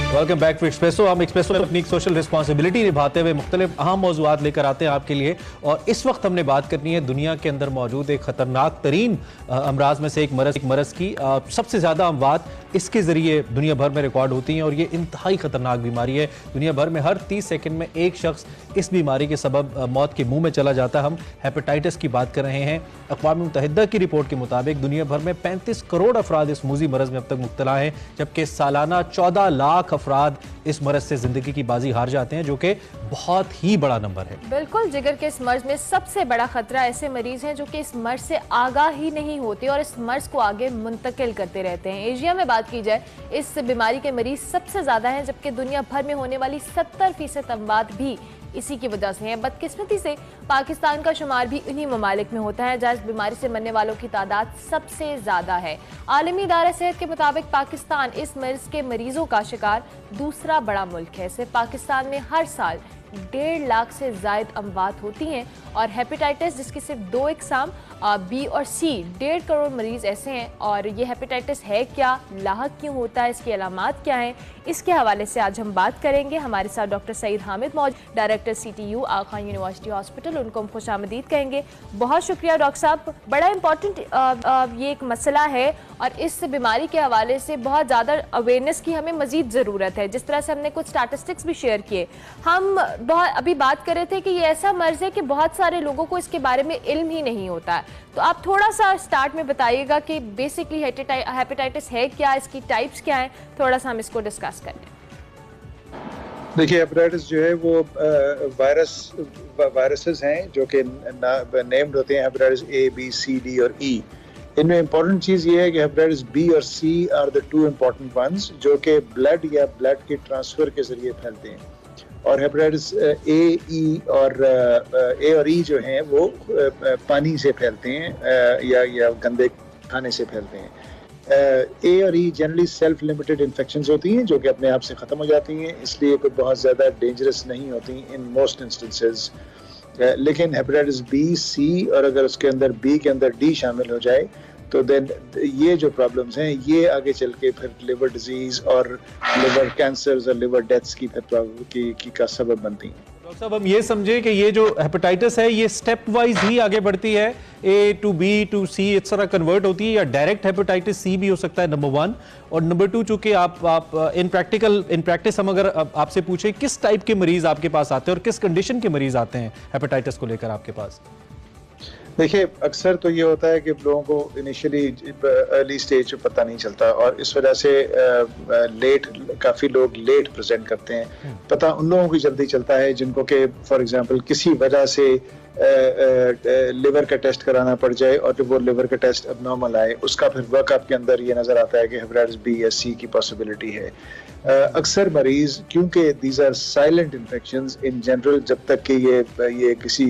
Welcome back to Espresso. हम Espresso में अपनी सोशल रिस्पॉन्सिबिलिटी निभाते हुए मुख्तलिफ अहम मौज़ूआत लेकर आते हैं आपके लिए। और इस वक्त हमने बात करनी है दुनिया के अंदर मौजूद एक ख़तरनाक तरीन अमराज में से एक मरज़ की। सबसे ज़्यादा अमवात इसके ज़रिए दुनिया भर में रिकॉर्ड होती हैं और ये इंतहाई ख़तरनाक बीमारी है। दुनिया भर में हर 30 सेकंड में एक शख्स इस बीमारी के सबब मौत के मुंह में चला जाता है। हम हेपेटाइटिस की बात कर रहे हैं। अक़वाम मुत्तहिदा की रिपोर्ट के मुताबिक दुनिया भर में 35 करोड़ अफराद इस मूजी मरज़ में अब तक मुब्तला हैं, जबकि सालाना 14 लाख अफराद इस मरज़ से ज़िंदगी की बाजी हार जाते हैं, जो कि बहुत ही बड़ा नंबर है। बिल्कुल, जिगर के इस मर्ज में सबसे बड़ा खतरा ऐसे मरीज हैं जो कि इस मर्ज से आगाह ही नहीं होते और इस मर्ज को आगे मुंतकिल करते रहते हैं। एशिया में बात की जाए, इस बीमारी के मरीज सबसे ज्यादा हैं, जबकि दुनिया भर में होने वाली 70% अमवात भी इसी की वजह से है। बदकिस्मती से पाकिस्तान का शुमार भी उन्हीं ममालिक में होता है जहाँ इस बीमारी से मरने वालों की तादाद सबसे ज्यादा है। आलमी इदारा सेहत के मुताबिक पाकिस्तान इस मर्ज के मरीजों का शिकार दूसरा बड़ा मुल्क है। सिर्फ पाकिस्तान में हर साल 1.5 लाख से जायद अमवात होती हैं और हेपेटाइटिस, जिसकी सिर्फ 2 इकसाम बी और सी, 1.5 करोड़ मरीज ऐसे हैं। और ये हेपेटाइटिस है क्या, लाहक क्यों होता है, इसकी अलामात क्या हैं, इसके हवाले से आज हम बात करेंगे। हमारे साथ डॉक्टर सईद हामिद मौजूद, डायरेक्टर CTU आगा खान यूनिवर्सिटी हॉस्पिटल, उनको हम खुशामदीद कहेंगे। बहुत शुक्रिया डॉक्टर साहब। बड़ा इंपॉर्टेंट ये एक मसला है और इस बीमारी के हवाले से बहुत ज़्यादा अवेयरनेस की हमें मजीद ज़रूरत है। जिस तरह से हमने कुछ स्टैटिस्टिक्स भी शेयर किए, हम अभी बात कर रहे थे कि ये ऐसा मर्ज है कि बहुत सारे लोगों को इसके बारे में इल्म ही नहीं होता है। तो आप थोड़ा सा स्टार्ट में बताइएगा कि बेसिकली हेपेटाइटिस है क्या, इसकी टाइप्स क्या हैं, थोड़ा सा हम इसको डिस्कस कर लें। देखिए, हेपेटाइटिस जो है वो वायरसेस हैं जो कि नेम्ड होते हैं hepatitis A, B, C, D और E। इनमें इंपॉर्टेंट चीज़ ये है कि हेपेटाइटिस B और C are the 2 important ones जो कि ब्लड या ब्लड के ट्रांसफ़र के ज़रिए फैलते हैं। और हेपेटाइटिस A और E जो हैं वो पानी से फैलते हैं या गंदे खाने से फैलते हैं। A और E generally self limited infections होती हैं जो कि अपने आप से ख़त्म हो जाती हैं, इसलिए कोई बहुत ज़्यादा डेंजरस नहीं होती इन मोस्ट इंस्टेंसेस। लेकिन हेपेटाइटिस B, C और अगर उसके अंदर B के अंदर D शामिल हो जाए तो देन ये जो प्रॉब्लम्स हैं ये आगे चल के फिर लिवर डिजीज़ और लिवर कैंसर्स और लिवर डेथ्स की का सबब बनती हैं। डॉक्टर साहब, हम ये समझे कि ये जो हेपेटाइटिस है ये स्टेप वाइज ही आगे बढ़ती है, A to B to C इस तरह कन्वर्ट होती है, या डायरेक्ट हेपेटाइटिस C भी हो सकता है, नंबर 1। और नंबर 2, चूंकि आप इन प्रैक्टिस हम अगर आपसे पूछें किस टाइप के मरीज आपके पास आते हैं और किस कंडीशन के मरीज आते हैं हेपेटाइटिस को लेकर आपके पास? देखिए, अक्सर तो ये होता है कि लोगों को इनिशियली अर्ली स्टेज पे पता नहीं चलता और इस वजह से काफ़ी लोग लेट प्रेजेंट करते हैं। पता उन लोगों को जल्दी चलता है जिनको कि फॉर एग्जांपल किसी वजह से लिवर का टेस्ट कराना पड़ जाए और जब वो लिवर का टेस्ट अबनॉर्मल आए, उसका फिर वर्कअप के अंदर ये नज़र आता है कि हेपेटाइटिस B या C की पॉसिबिलिटी है। अक्सर मरीज, क्योंकि these are silent infections in general, जब तक कि ये किसी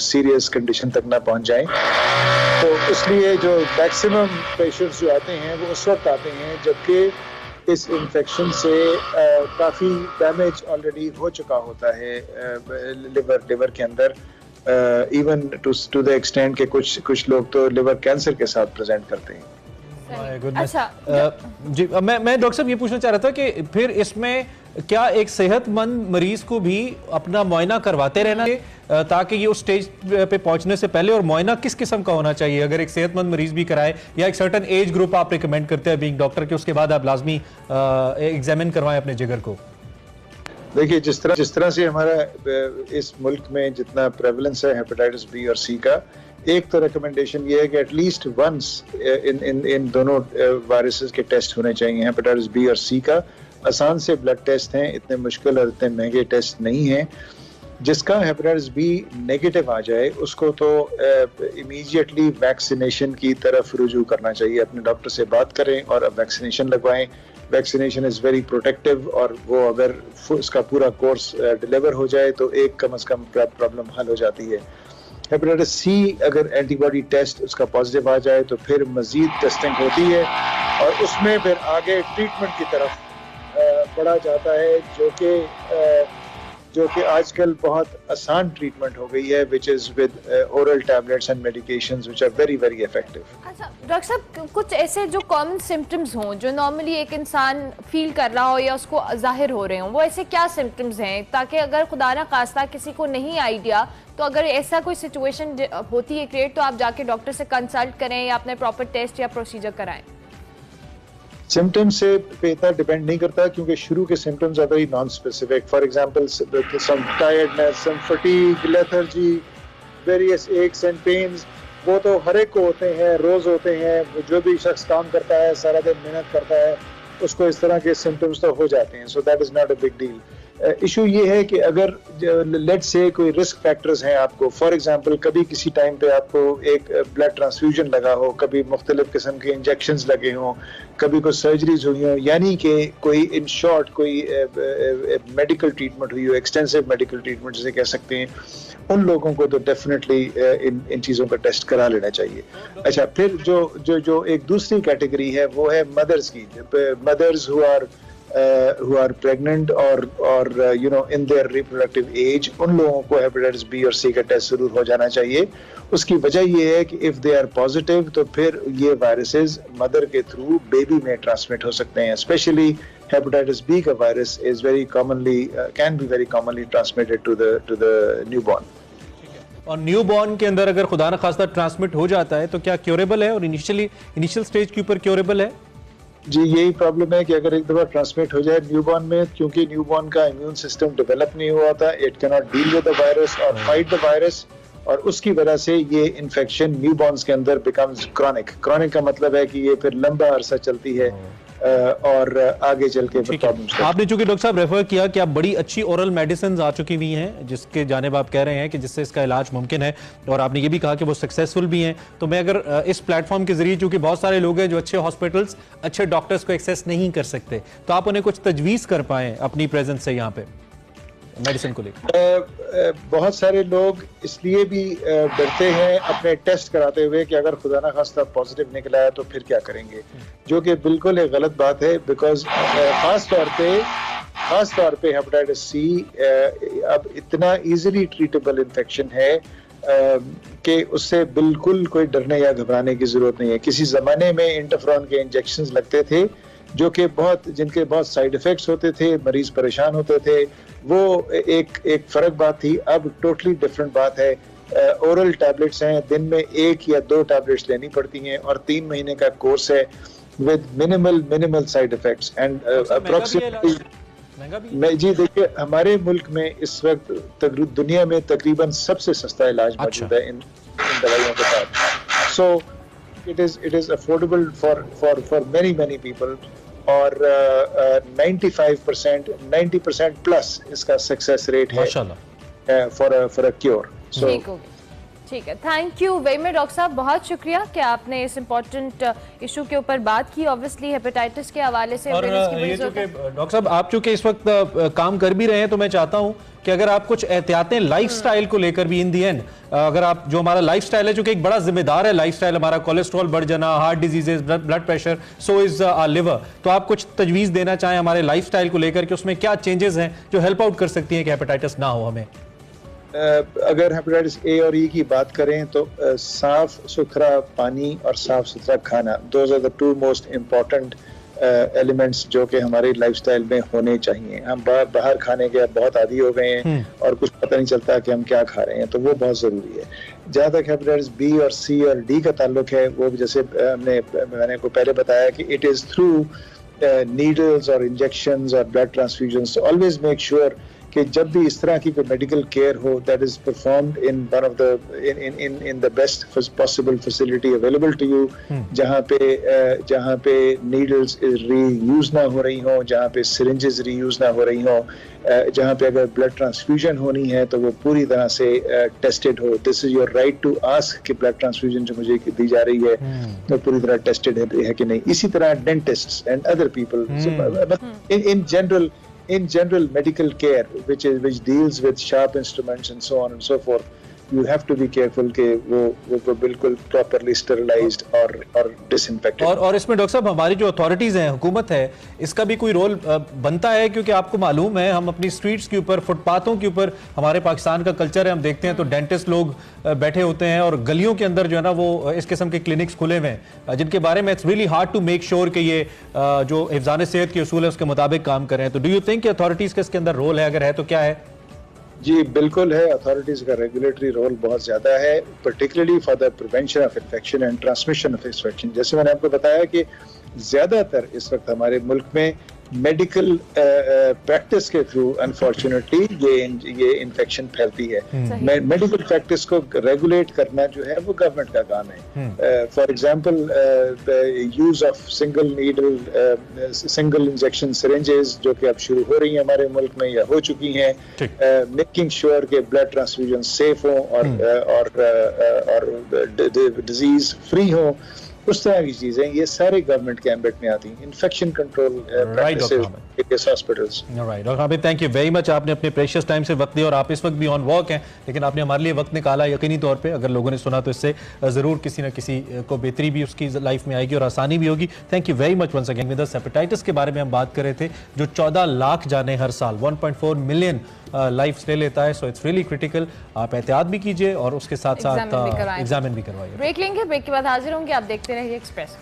सीरियस कंडीशन तक ना पहुंच जाएं, तो इसलिए जो मैक्सिमम पेशेंट्स जो आते हैं वो उस वक्त आते हैं जबकि इस इन्फेक्शन से काफ़ी डैमेज ऑलरेडी हो चुका होता है लिवर के अंदर, इवन टू द एक्सटेंट के कुछ लोग तो लिवर कैंसर के साथ प्रेजेंट करते हैं। अच्छा, जी, मैं डॉक्टर साहब ये पूछना चाह रहा था कि फिर इसमें क्या एक सेहतमंद मरीज को भी अपना मुआयना करवाते रहना है ताकि ये उस स्टेज पे पहुंचने से पहले, और मुआयना किस किस्म का होना चाहिए अगर एक सेहतमंद मरीज भी कराए, या एक सर्टन एज ग्रुप आप रिकमेंड करते हैं बीइंग डॉक्टर के उसके बाद आप लाजमी एग्जामिन करवाएं अपने जिगर को? देखिए, जिस तरह से हमारा इस मुल्क में जितना प्रेवलेंस है हेपेटाइटिस B और C का, एक तो रिकमेंडेशन ये है कि एटलीस्ट वंस इन दोनों वायरसेस के टेस्ट होने चाहिए। हेपेटाइटिस B और C का आसान से ब्लड टेस्ट हैं, इतने मुश्किल और इतने महंगे टेस्ट नहीं हैं। जिसका हेपेटाइटिस B नेगेटिव आ जाए उसको तो इमीडिएटली वैक्सीनेशन की तरफ रुजू करना चाहिए। अपने डॉक्टर से बात करें और अब वैक्सीनेशन लगवाएं। वैक्सीनेशन इज़ वेरी प्रोटेक्टिव और वो अगर उसका पूरा कोर्स डिलीवर हो जाए तो एक कम से कम प्रॉब्लम हल हो जाती है। हेपेटाइटिस C अगर एंटीबॉडी टेस्ट उसका पॉजिटिव आ जाए तो फिर मज़ीद टेस्टिंग होती है और उसमें फिर आगे ट्रीटमेंट की तरफ बढ़ा जाता है, जो कि जो कि आजकल बहुत आसान ट्रीटमेंट हो गई है, which is with oral tablets and medications which are very very effective. अच्छा डॉक्टर साहब, कुछ ऐसे जो कॉमन सिम्टम्स हों जो नॉर्मली एक इंसान फील कर रहा हो या उसको जाहिर हो रहे हों, वो ऐसे क्या सिम्टम्स हैं, ताकि अगर खुदा ना खास्ता किसी को नहीं आइडिया, तो अगर ऐसा कोई सिचुएशन होती है क्रिएट, तो आप जाके डॉक्टर से कंसल्ट करें या अपने प्रॉपर टेस्ट या प्रोसीजर कराएं? सिम्टम्स से पे इतना डिपेंड नहीं करता, क्योंकि शुरू के symptoms are very non specific. For example some tiredness, some fatigue, lethargy, various aches and pains, वो तो हर एक को होते हैं, रोज होते हैं। जो भी शख्स काम करता है, सारा दिन मेहनत करता है, उसको इस तरह के सिम्टम्स तो हो जाते हैं। So that is not a big deal. Issue ये है कि अगर लेट्स से कोई रिस्क फैक्टर्स हैं आपको, फॉर एग्जांपल कभी किसी टाइम पे आपको एक ब्लड ट्रांसफ्यूजन लगा हो, कभी मुख्तलिफ किस्म के इंजेक्शंस लगे हों, कभी कोई सर्जरीज हुई हों, यानी कि कोई इन शॉर्ट कोई मेडिकल ट्रीटमेंट हुई हो, एक्सटेंसिव मेडिकल ट्रीटमेंट जिसे कह सकते हैं, उन लोगों को तो डेफिनेटली इन चीज़ों का टेस्ट करा लेना चाहिए। अच्छा, फिर जो एक दूसरी कैटेगरी है वो है मदर्स की, mother's who are pregnant or you know in their reproductive age, उन लोगों को हेपेटाइटिस बी और सी का टेस्ट जरूर हो जाना चाहिए। उसकी वजह ये है कि इफ दे आर पॉजिटिव तो फिर ये वायरसेस मदर के थ्रू बेबी में ट्रांसमिट हो सकते हैं। स्पेशली हेपेटाइटिस बी का virus is very commonly can be very commonly transmitted to the newborn. और न्यूबॉर्न के अंदर अगर खुदा न खास्ता ट्रांसमिट हो जाता है तो क्या क्योरेबल है, और इनिशियल स्टेज के ऊपर क्योरेबल है? जी, यही प्रॉब्लम है कि अगर एक दफा ट्रांसमिट हो जाए न्यूबॉर्न में, क्योंकि न्यूबॉर्न का इम्यून सिस्टम डेवलप नहीं हुआ था, it can not deal with the virus और फाइट द वायरस, और उसकी वजह से ये इन्फेक्शन न्यूबॉर्न्स के अंदर बिकम्स क्रॉनिक। क्रॉनिक का मतलब है कि ये फिर लंबा अरसा चलती है और आगे चल के प्रॉब्लम्स। आपने चूंकि डॉक्टर साहब रेफर किया कि आप बड़ी अच्छी ओरल मेडिसिन आ चुकी हुई हैं जिसके जानिब आप कह रहे हैं कि जिससे इसका इलाज मुमकिन है, और आपने ये भी कहा कि वो सक्सेसफुल भी हैं, तो मैं अगर इस प्लेटफॉर्म के जरिए, चूंकि बहुत सारे लोग हैं जो अच्छे हॉस्पिटल्स, अच्छे डॉक्टर्स को एक्सेस नहीं कर सकते, तो आप उन्हें कुछ तजवीज़ कर पाएँ अपनी प्रेजेंस से यहाँ पे मेडिसिन को लेकर? बहुत सारे लोग इसलिए भी डरते हैं अपने टेस्ट कराते हुए कि अगर खुदा ना खास्ता पॉजिटिव निकला है तो फिर क्या करेंगे, जो कि बिल्कुल एक गलत बात है। बिकॉज खास तौर पे हेपेटाइटिस सी अब इतना इजीली ट्रीटेबल इन्फेक्शन है कि उससे बिल्कुल कोई डरने या घबराने की जरूरत नहीं है। किसी जमाने में इंटरफेरॉन के इंजेक्शंस लगते थे जो कि जिनके बहुत साइड इफेक्ट्स होते थे, मरीज परेशान होते थे, वो एक फर्क बात थी। अब टोटली डिफरेंट बात है। ओरल टैबलेट्स हैं, दिन में 1 या 2 टैबलेट्स लेनी पड़ती हैं, और 3 महीने का कोर्स है with minimal side effects and approximately. जी देखिए, हमारे मुल्क में इस वक्त दुनिया में तकरीबन सबसे सस्ता इलाज मौजूद है इन दवाइयों के साथ। सो it is affordable for many people, और 95% 90% प्लस इसका सक्सेस रेट है for a cure। ठीक है, thank you very much doctor साहब, बहुत शुक्रिया कि आपने इस इम्पोर्टेंट इशू के ऊपर बात की। ऑब्वियसली हेपेटाइटिस के हवाले से डॉक्टर साहब आप चूंकि इस वक्त काम कर भी रहे हैं, तो मैं चाहता हूं कि अगर आप कुछ एहतियातें लाइफस्टाइल को लेकर भी इन दी एंड, अगर आप जो हमारा लाइफस्टाइल है, जो कि एक बड़ा जिम्मेदार है लाइफस्टाइल, हमारा कोलेस्ट्रॉल बढ़ जाना, heart diseases, blood pressure, so is our liver, तो आप कुछ तजवीज़ देना चाहें हमारे लाइफस्टाइल को लेकर कि उसमें क्या चेंजेस हैं जो हेल्प आउट कर सकती हैं कि हेपेटाइटिस ना हो हमें? अगर हेपेटाइटिस ए और ई की बात करें तो साफ सुथरा पानी और साफ सुथरा खाना, those are the 2 most important elements जो कि हमारे लाइफस्टाइल में होने चाहिए। हम बाहर खाने के बहुत आदी हो गए हैं और कुछ पता नहीं चलता कि हम क्या खा रहे हैं, तो वो बहुत ज़रूरी है। जहाँ तक हेपेटाइटिस बी और सी और डी का ताल्लुक है, वो जैसे मैंने को पहले बताया कि इट इज़ थ्रू नीडल्स और इंजेक्शंस और blood transfusions. Always make sure कि जब भी इस तरह की कोई मेडिकल केयर हो, that is performed in one of the in the best possible facility available to you, जहाँ पे नीडल्स रीयूज ना हो रही हो, जहाँ पे सिरिंजेस रीयूज ना हो रही हो, जहाँ पे अगर ब्लड ट्रांसफ्यूजन होनी है तो वो पूरी तरह से टेस्टेड हो। This is your right to ask कि ब्लड ट्रांसफ्यूजन जो मुझे दी जा रही है तो पूरी तरह टेस्टेड है कि नहीं। इसी तरह dentists and other people in general medical care which deals with sharp instruments and so on and so forth, you have to be careful कि वो बिल्कुल प्रॉपरली स्टेरिलाइज्ड और डिसइंफेक्टेड। और इसमें डॉक्टर साहब हमारी जो अथॉरिटीज़ हैं, हुकूमत है, इसका भी कोई रोल बनता है? क्योंकि आपको मालूम है हम अपनी स्ट्रीट्स के ऊपर, फुटपाथों के ऊपर, हमारे पाकिस्तान का कल्चर है, हम देखते हैं तो डेंटिस्ट लोग बैठे होते हैं और गलियों के अंदर जो है ना वो इस किस्म के क्लिनिक्स खुले हुए हैं जिनके बारे में it's really hard to make sure कि ये जो हिफ्ज़ान सेहत के उसूल है उसके मुताबिक काम कर रहे हैं। तो डू यू थिंक कि अथॉरिटीज़ का इसके अंदर रोल है? अगर है तो क्या है? जी बिल्कुल है, अथॉरिटीज का रेगुलेटरी रोल बहुत ज्यादा है, particularly for the prevention of infection and transmission of infection. जैसे मैंने आपको बताया कि ज्यादातर इस वक्त हमारे मुल्क में मेडिकल प्रैक्टिस के थ्रू अनफॉर्चुनेटली ये इन्फेक्शन फैलती है। मेडिकल प्रैक्टिस को रेगुलेट करना जो है वो गवर्नमेंट का काम है। For example use of single injection syringes जो कि अब शुरू हो रही हैं हमारे मुल्क में या हो चुकी हैं, मेकिंग श्योर के ब्लड ट्रांसफ्यूजन सेफ हो और डिजीज फ्री हो, उस तरह की चीजें ये सारे गवर्नमेंट के एम्बेट में आती हैं। Infection control practices hospitals. Right doctor Hamid, thank you very much. आपने अपने प्रेशियस टाइम से वक्त दिया और आप इस वक्त भी ऑन वर्क हैं, लेकिन आपने हमारे लिए वक्त निकाला। यकीनी तौर पे अगर लोगों ने सुना तो इससे ज़रूर किसी न किसी को बेहतरी भी उसकी लाइफ में आएगी और आसानी भी होगी। Thank you very much once again. With hepatitis के बारे में हम बात कर रहे थे जो 14 लाख जाने हर साल, 1.4 मिलियन लाइफ ले लेता है। So it's really critical. आप एहतियात भी कीजिए और उसके साथ साथ एग्जामिन भी करवाइए। ब्रेक लेंगे, ब्रेक के बाद हाजिर होंगे। आप देखते रहिए एक्सप्रेस।